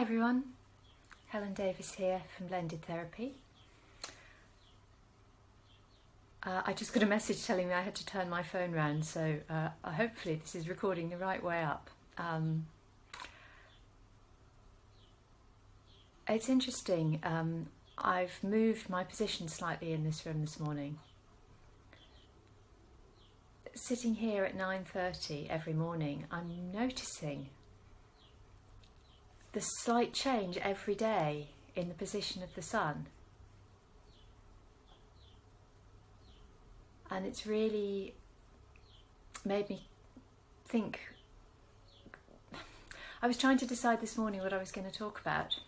Hi everyone, Helen Davis here from Blended Therapy. I just got a message telling me I had to turn my phone round, so hopefully this is recording the right way up. It's interesting, I've moved my position slightly in this room this morning. Sitting here at 9:30 every morning, I'm noticing the slight change every day in the position of the sun. And it's really made me think. I was trying to decide this morning what I was going to talk about.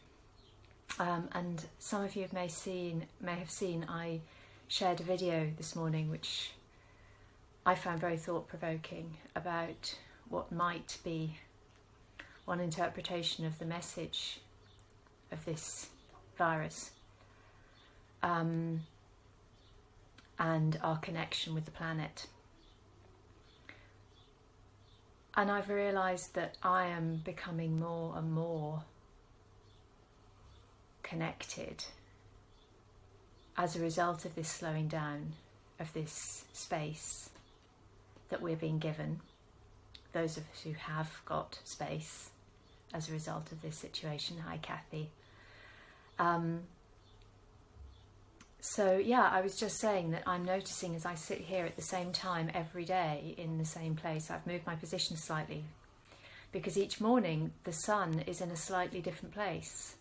And some of you may have seen I shared a video this morning which I found very thought-provoking about what might be one interpretation of the message of this virus and our connection with the planet. And I've realised that I am becoming more and more connected as a result of this slowing down of this space that we're being given, those of us who have got space as a result of this situation. Hi Kathy. So yeah, I was just saying that I'm noticing as I sit here at the same time every day in the same place, I've moved my position slightly because each morning the sun is in a slightly different place,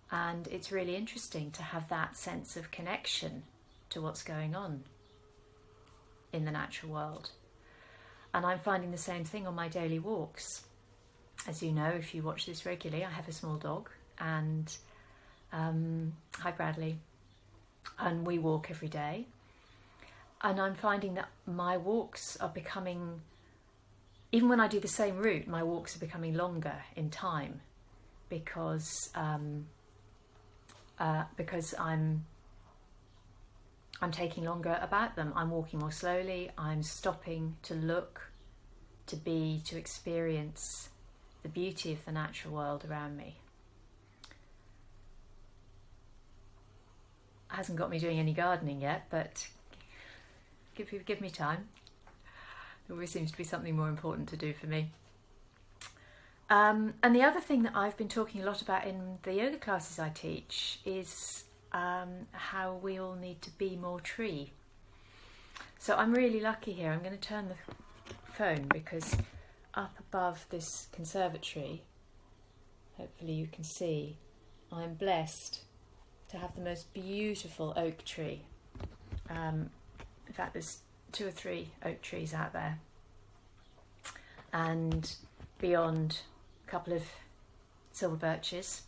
and it's really interesting to have that sense of connection to what's going on in the natural world. And I'm finding the same thing on my daily walks. As you know, if you watch this regularly, I have a small dog, and hi Bradley, and we walk every day. And I'm finding that my walks are becoming, even when I do the same route, my walks are becoming longer in time because I'm taking longer about them. I'm walking more slowly, I'm stopping to look, to be, to experience the beauty of the natural world around me. Hasn't got me doing any gardening yet, but give me time. There always seems to be something more important to do for me. And the other thing that I've been talking a lot about in the yoga classes I teach is how we all need to be more tree. So I'm really lucky here. I'm going to turn the phone because up above this conservatory, hopefully you can see, I'm blessed to have the most beautiful oak tree. In fact, there's 2 or 3 oak trees out there, and beyond a couple of silver birches,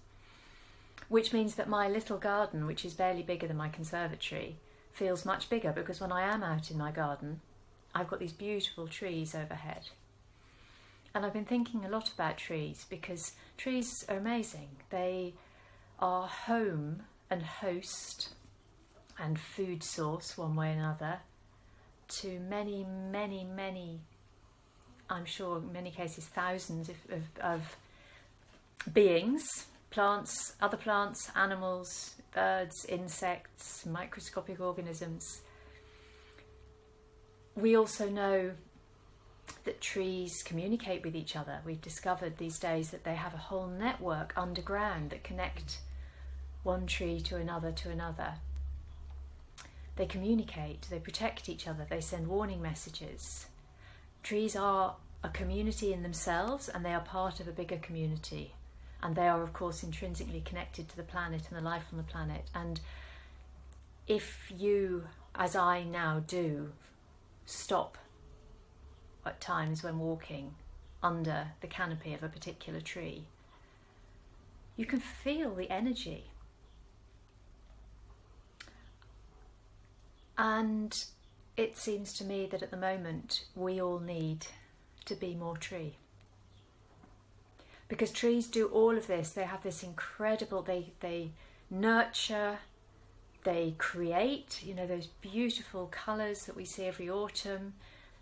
which means that my little garden, which is barely bigger than my conservatory, feels much bigger because when I am out in my garden, I've got these beautiful trees overhead. And I've been thinking a lot about trees because trees are amazing. They are home and host and food source, one way or another, to many, many, many, I'm sure in many cases thousands of beings, plants, other plants, animals, birds, insects, microscopic organisms. We also know that trees communicate with each other. We've discovered these days that they have a whole network underground that connect one tree to another to another. They communicate, they protect each other, they send warning messages. Trees are a community in themselves, and they are part of a bigger community. And they are, of course, intrinsically connected to the planet and the life on the planet. And if you, as I now do, stop at times when walking under the canopy of a particular tree, you can feel the energy. And it seems to me that at the moment we all need to be more tree. Because trees do all of this. They have this incredible, they nurture, they create, you know, those beautiful colours that we see every autumn.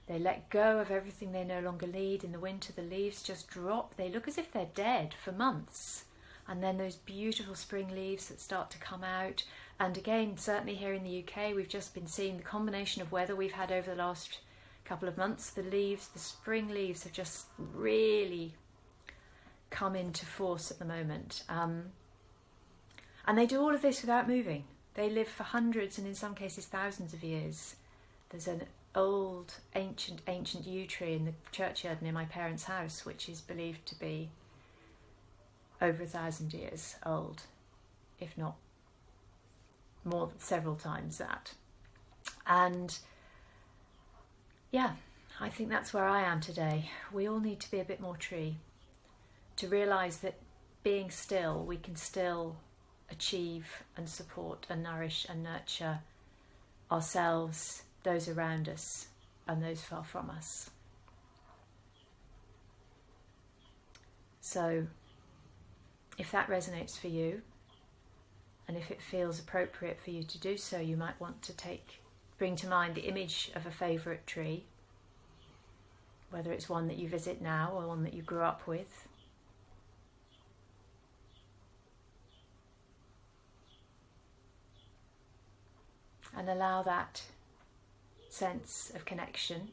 They let go of everything they no longer need. In the winter, the leaves just drop. They look as if they're dead for months. And then those beautiful spring leaves that start to come out. And again, certainly here in the UK, we've just been seeing the combination of weather we've had over the last couple of months. The leaves, the spring leaves have just really come into force at the moment. And they do all of this without moving. They live for hundreds and in some cases thousands of years. There's an old, ancient yew tree in the churchyard near my parents' house, which is believed to be over 1,000 years old, if not more, several times that. And yeah, I think that's where I am today. We all need to be a bit more tree, to realise that being still, we can still achieve and support and nourish and nurture ourselves, those around us and those far from us. So if that resonates for you, and if it feels appropriate for you to do so, you might want to bring to mind the image of a favourite tree, whether it's one that you visit now or one that you grew up with. And allow that sense of connection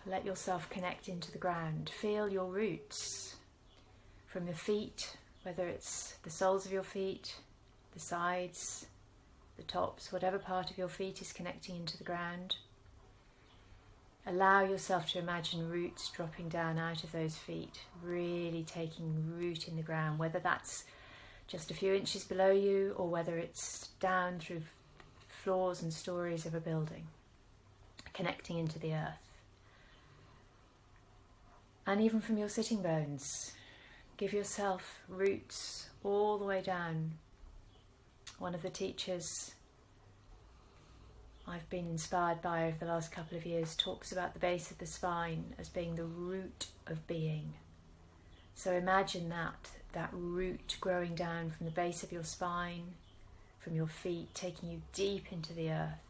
let yourself connect into the ground. Feel your roots from your feet, whether it's the soles of your feet, the sides, the tops, whatever part of your feet is connecting into the ground. Allow yourself to imagine roots dropping down out of those feet, really taking root in the ground, whether that's just a few inches below you or whether it's down through floors and stories of a building, connecting into the earth. And even from your sitting bones, give yourself roots all the way down. One of the teachers I've been inspired by over the last couple of years talks about the base of the spine as being the root of being. So imagine that root growing down from the base of your spine, from your feet, taking you deep into the earth,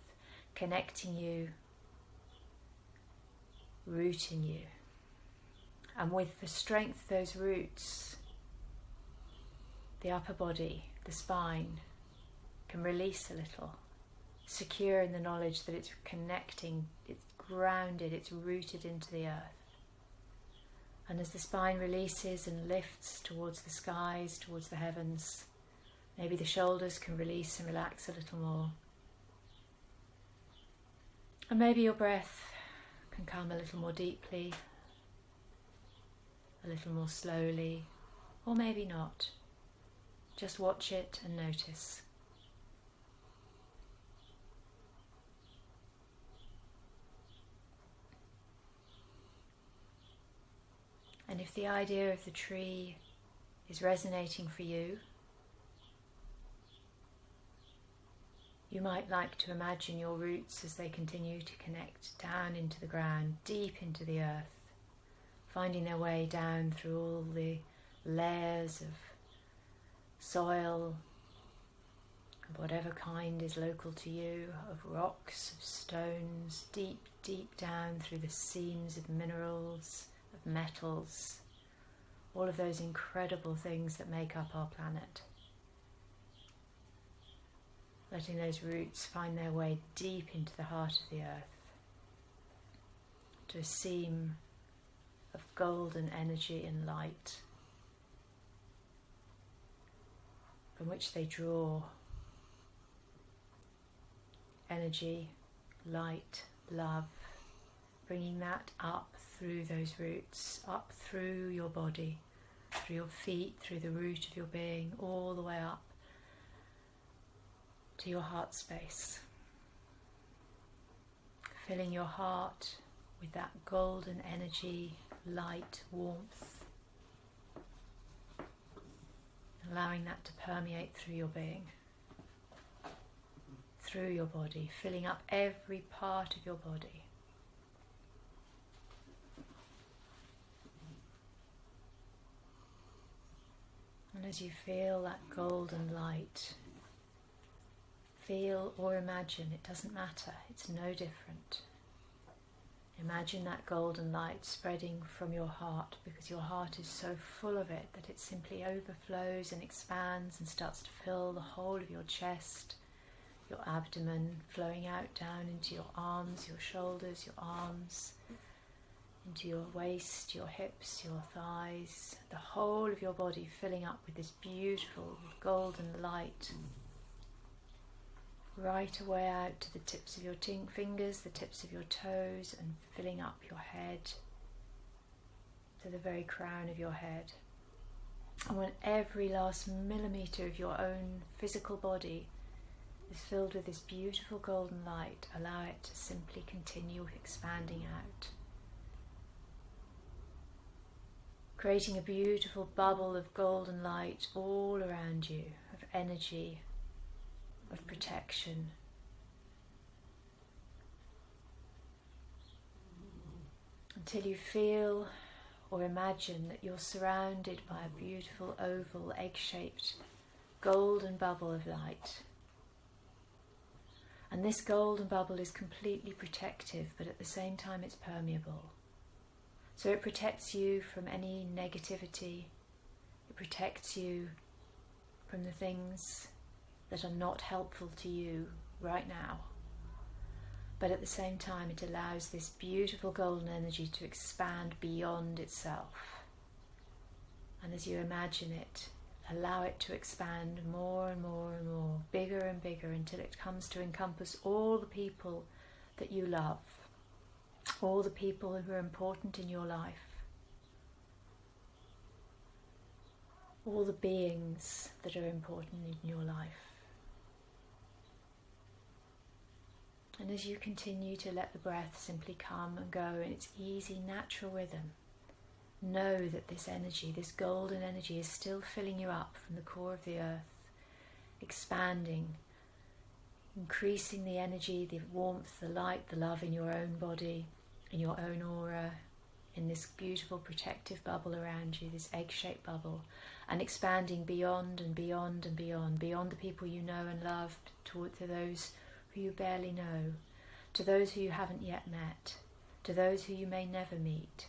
connecting you, rooting you. And with the strength of those roots, the upper body, the spine, can release a little, secure in the knowledge that it's connecting, it's grounded, it's rooted into the earth. And as the spine releases and lifts towards the skies, towards the heavens, maybe the shoulders can release and relax a little more. And maybe your breath can come a little more deeply, a little more slowly, or maybe not. Just watch it and notice. And if the idea of the tree is resonating for you, you might like to imagine your roots as they continue to connect down into the ground, deep into the earth, finding their way down through all the layers of soil, of whatever kind is local to you, of rocks, of stones, deep, deep down through the seams of minerals, of metals, all of those incredible things that make up our planet. Letting those roots find their way deep into the heart of the earth, to a seam of golden energy and light, from which they draw energy, light, love, bringing that up through those roots, up through your body, through your feet, through the root of your being, all the way up to your heart space. Filling your heart with that golden energy, light, warmth, allowing that to permeate through your being, through your body, filling up every part of your body. And as you feel that golden light, feel or imagine, it doesn't matter, it's no different. Imagine that golden light spreading from your heart, because your heart is so full of it that it simply overflows and expands and starts to fill the whole of your chest, your abdomen, flowing out down into your arms, your shoulders, your arms, into your waist, your hips, your thighs, the whole of your body filling up with this beautiful golden light. Right away out to the tips of your fingers, the tips of your toes, and filling up your head to the very crown of your head. And when every last millimetre of your own physical body is filled with this beautiful golden light, allow it to simply continue expanding out, creating a beautiful bubble of golden light all around you, of energy, of protection. Until you feel or imagine that you're surrounded by a beautiful oval, egg-shaped, golden bubble of light. And this golden bubble is completely protective, but at the same time it's permeable. So it protects you from any negativity, it protects you from the things that are not helpful to you right now. But at the same time, it allows this beautiful golden energy to expand beyond itself. And as you imagine it, allow it to expand more and more and more, bigger and bigger, until it comes to encompass all the people that you love, all the people who are important in your life, all the beings that are important in your life. And as you continue to let the breath simply come and go in its easy, natural rhythm, know that this energy, this golden energy, is still filling you up from the core of the earth, expanding, increasing the energy, the warmth, the light, the love in your own body, in your own aura, in this beautiful protective bubble around you, this egg-shaped bubble, and expanding beyond and beyond and beyond, beyond the people you know and love, to those who you barely know, to those who you haven't yet met, to those who you may never meet,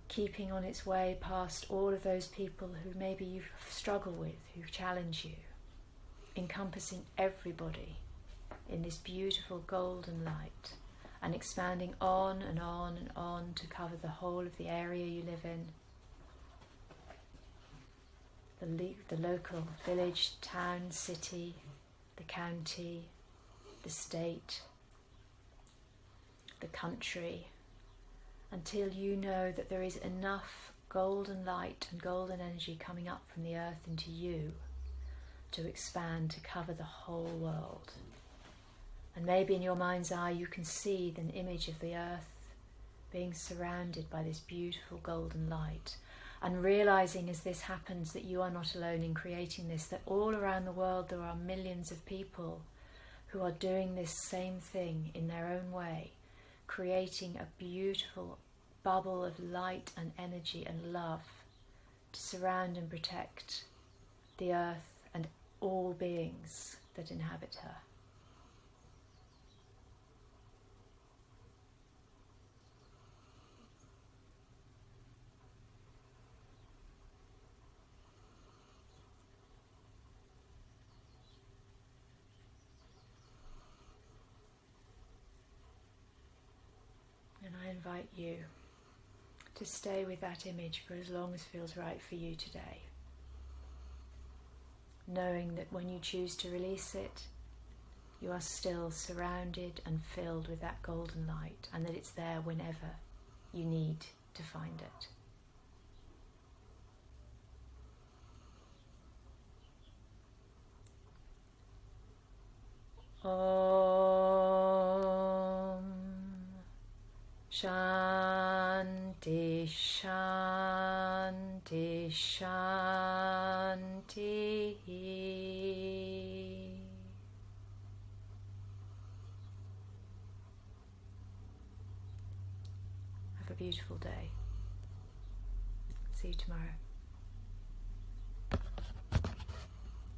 keeping on its way past all of those people who maybe you struggle with, who challenge you, encompassing everybody in this beautiful golden light, and expanding on and on and on to cover the whole of the area you live in, the local village, town, city, the county, the state, the country, until you know that there is enough golden light and golden energy coming up from the earth into you to expand, to cover the whole world. And maybe in your mind's eye you can see an image of the earth being surrounded by this beautiful golden light, and realizing as this happens that you are not alone in creating this, that all around the world there are millions of people who are doing this same thing in their own way, creating a beautiful bubble of light and energy and love to surround and protect the earth and all beings that inhabit her. And I invite you to stay with that image for as long as feels right for you today, knowing that when you choose to release it, you are still surrounded and filled with that golden light, and that it's there whenever you need to find it. Om Shanti Shanti Shanti. Have a beautiful day. See you tomorrow.